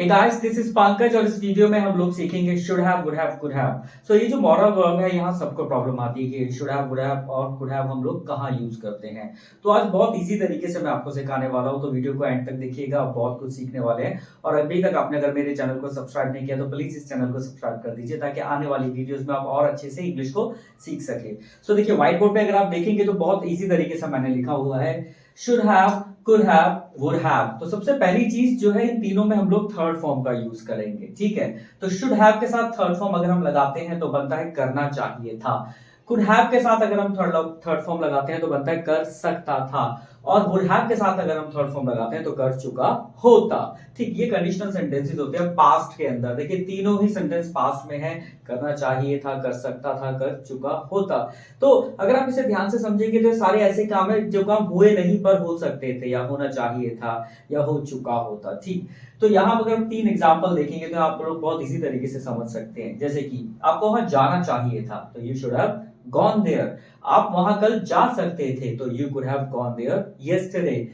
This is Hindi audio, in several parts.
Hey guys, this is Pankaj और इस वीडियो में हम लोग सीखेंगे should have, would have, could have. So ये जो मॉडल वर्ब है, यहाँ सबको प्रॉब्लम आती है कि शुड हैव, वुड हैव और कुड हैव हम लोग कहाँ यूज करते हैं। तो आज बहुत इजी तरीके से मैं आपको सिखाने वाला हूँ, तो वीडियो को एंड तक देखिएगा, आप बहुत कुछ सीखने वाले हैं। और अभी तक आपने अगर मेरे चैनल को सब्सक्राइब नहीं किया तो प्लीज इस चैनल को सब्सक्राइब कर दीजिए, ताकि आने वाली वीडियोज में आप और अच्छे से इंग्लिश को सीख सके। सो देखिए, व्हाइट बोर्ड पे अगर आप देखेंगे तो बहुत ईजी तरीके से मैंने लिखा हुआ है should have, could have, would have. तो सबसे पहली चीज जो है, इन तीनों में हम लोग थर्ड फॉर्म का यूज करेंगे, ठीक है। तो शुड हैव के साथ थर्ड फॉर्म अगर हम लगाते हैं तो बनता है करना चाहिए था। कुड हैव के साथ अगर हम थर्ड फॉर्म लगाते हैं तो बनता है कर सकता था। और वुड हैव के साथ अगर हम थर्ड फॉर्म लगाते हैं तो कर चुका होता। ठीक, ये कंडीशनल सेंटेंसेस होते हैं पास्ट के अंदर। देखिए, तीनों ही सेंटेंस पास्ट में है, करना चाहिए था, कर सकता था, कर चुका होता। तो अगर आप इसे ध्यान से समझेंगे तो सारे ऐसे काम है जो काम हुए नहीं पर हो सकते थे, या होना चाहिए था, या हो चुका होता। ठीक, तो यहाँ अगर हम 3 एग्जाम्पल देखेंगे तो आप लोग बहुत इसी तरीके से समझ सकते हैं। जैसे कि आपको वहां जाना चाहिए था, तो you should have gone there. आप वहां कल जा सकते थे, तो you could have gone there yesterday.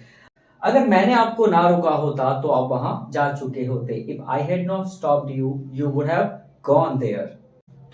अगर मैंने आपको ना रोका होता तो आप वहां जा चुके होते। If I had not stopped you, you would have gone there.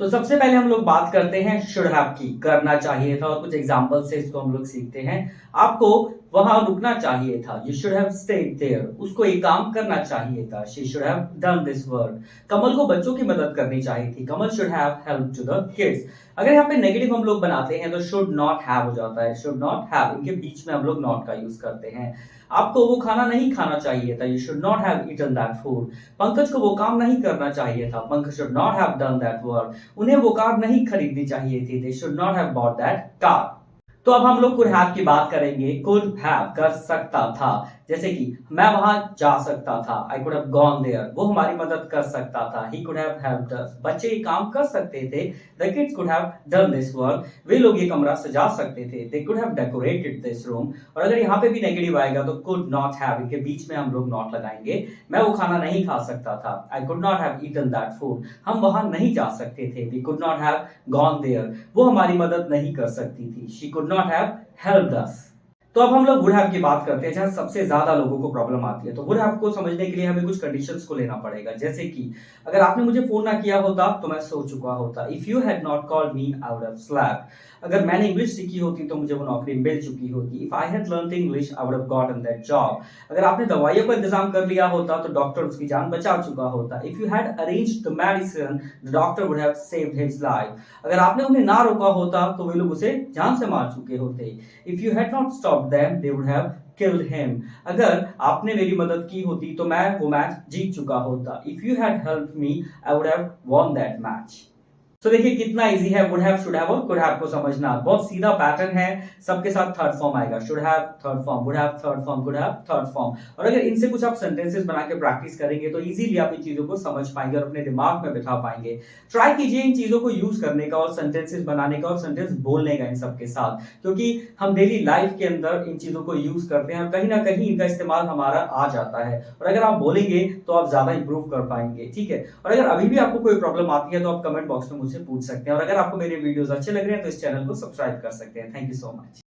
तो सबसे पहले हम लोग बात करते हैं शुड हैव की, करना चाहिए था, और कुछ एग्जांपल से इसको हम लोग सीखते हैं। आपको वहां रुकना चाहिए था, you should have stayed there. उसको एक काम करना चाहिए था, she should have done this work. Kamal को बच्चों की मदद करनी चाहिए थी, Kamal should have help to the kids. अगर यहाँ पे नेगेटिव हम लोग बनाते हैं तो शुड नॉट हैव हो जाता है, शुड नॉट हैव, इनके बीच में हम लोग नॉट का यूज करते हैं। आपको वो खाना नहीं खाना चाहिए था, you should not have eaten that food. Pankaj को वो काम नहीं करना चाहिए था, Pankaj should not have done that work. उन्हें वो कार नहीं खरीदनी चाहिए थी, they should not have bought that car. तो अब हम लोग कुड हैव की बात करेंगे। कुड हैव कर सकता था, जैसे कि मैं वहां जा सकता था, I could have gone there. वो हमारी मदद कर सकता था, he could have helped us. बच्चे ये काम कर सकते थे, the kids could have done this work. वे लोग ये कमरा सजा सकते थे, they could have decorated this room. और अगर यहाँ पे भी नेगेटिव आएगा तो कुड नॉट हैव, इनके बीच में हम लोग नॉट लगाएंगे। मैं वो खाना नहीं खा सकता था, I could not have eaten that food. हम वहां नहीं जा सकते थे, we could not have gone there. वो हमारी मदद नहीं कर सकती थी, she could not have helped us. तो अब हम लोग वुड हैव की बात करते हैं, जहां सबसे ज्यादा लोगों को प्रॉब्लम आती है। तो वुड हैव को समझने के लिए हमें कुछ कंडीशंस को लेना पड़ेगा। जैसे कि अगर आपने मुझे फोन ना किया होता तो मैं सो चुका होता, if you had not called me I would have slept. अगर मैंने इंग्लिश सीखी होती तो मुझे वो नौकरी मिल चुकी होती, if I had learned English I would have gotten that job. अगर आपने दवाइयों का इंतजाम कर लिया होता तो डॉक्टर उसकी जान बचा चुका होता, if you had arranged the medicine the doctor would have saved his life. अगर आपने उन्हें ना रोका होता तो वे लोग उसे जान से मार चुके होते, if you had not stopped them they would have killed him। अगर आपने मेरी मदद की होती तो मैं वो मैच जीत चुका होता, if you had helped me I would have won that match। तो देखिए कितना इजी है वुड हैव, शुड हैव और कुड हैव को समझना। बहुत सीधा पैटर्न है, सबके साथ थर्ड फॉर्म आएगा, should have third form, would have third form, could have third form. और अगर इनसे कुछ आप सेंटेंसेस बना के प्रैक्टिस करेंगे तो इजीली आप इन चीजों को समझ पाएंगे और अपने दिमाग में बिठा पाएंगे। ट्राई कीजिए इन चीजों को यूज करने का, और सेंटेंसेस बनाने का, और सेंटेंस बोलने का इन सबके साथ, क्योंकि हम डेली लाइफ के अंदर इन चीजों को यूज करते हैं और कहीं ना कहीं इनका इस्तेमाल हमारा आ जाता है। और अगर आप बोलेंगे तो आप ज्यादा इंप्रूव कर पाएंगे, ठीक है। और अगर अभी भी आपको कोई प्रॉब्लम आती है तो आप कमेंट बॉक्स में मुझसे पूछ सकते हैं। और अगर आपको मेरे वीडियोस अच्छे लग रहे हैं तो इस चैनल को सब्सक्राइब कर सकते हैं। Thank you so much.